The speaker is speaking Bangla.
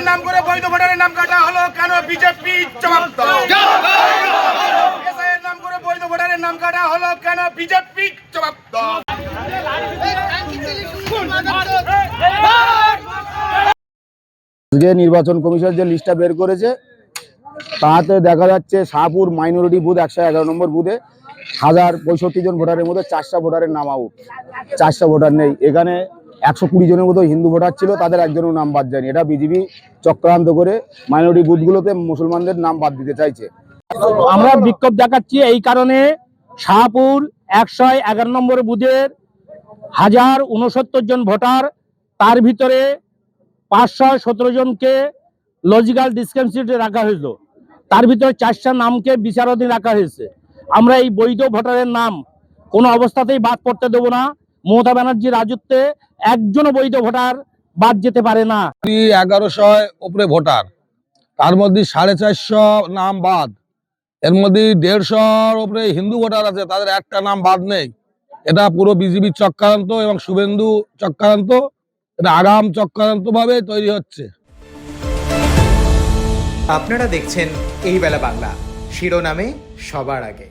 এসআইয়ের নাম করে বৈধ ভোটারের নাম কাটা হলো কেন? বিজেপি জবাব দাও। এসআইয়ের নাম করে বৈধ ভোটারের নাম কাটা হলো কেন? বিজেপি জবাব দাও। আজকে নির্বাচন কমিশন যে লিস্টটা বের করেছে তাতে দেখা যাচ্ছে শাহপুর মাইনরিটি বুথ 111 নম্বর বুথে 1065 জন ভোটারের মধ্যে 4টা ভোটারের নাম আউট, 4টা ভোটার নেই। এখানে 120 জনের মতো হিন্দু ভোটার ছিল, তাদের একজনের নাম বাদ যায়নি। এটা বিজেপি চক্রান্ত করে মাইনরিটি বুথগুলোতে মুসলমানদের নাম বাদ দিতে চাইছে। আমরা বিক্ষোভ দেখাচ্ছি এই কারণে, শাহপুর 111 নম্বর বুথের 1069 জন ভোটার, তার ভিতরে 517 জনকে লজিক্যাল ডিসক্রিমিনেশনে রাখা হয়েছিল। তার ভিতরে 4টা নামকে বিচারাধীন রাখা হয়েছে। আমরা এই বৈধ ভোটারের নাম কোনো অবস্থাতেই বাদ পড়তে দেব না। মমতা ব্যানার্জির রাজত্বে একজনও বৈধ ভোটার বাদ যেতে পারে না। 1100 উপরে ভোটার, তার মধ্যে 450 নাম বাদ। এর মধ্যে 150 উপরে হিন্দু ভোটার আছে, তাদের একটা নাম বাদ নেই। এটা পুরো বিজেপির চক্রান্ত এবং শুভেন্দু চক্রান্ত। এটা আগাম চক্রান্ত ভাবে তৈরি হচ্ছে। আপনারা দেখছেন এই বেলা বাংলা, শিরোনামে সবার আগে।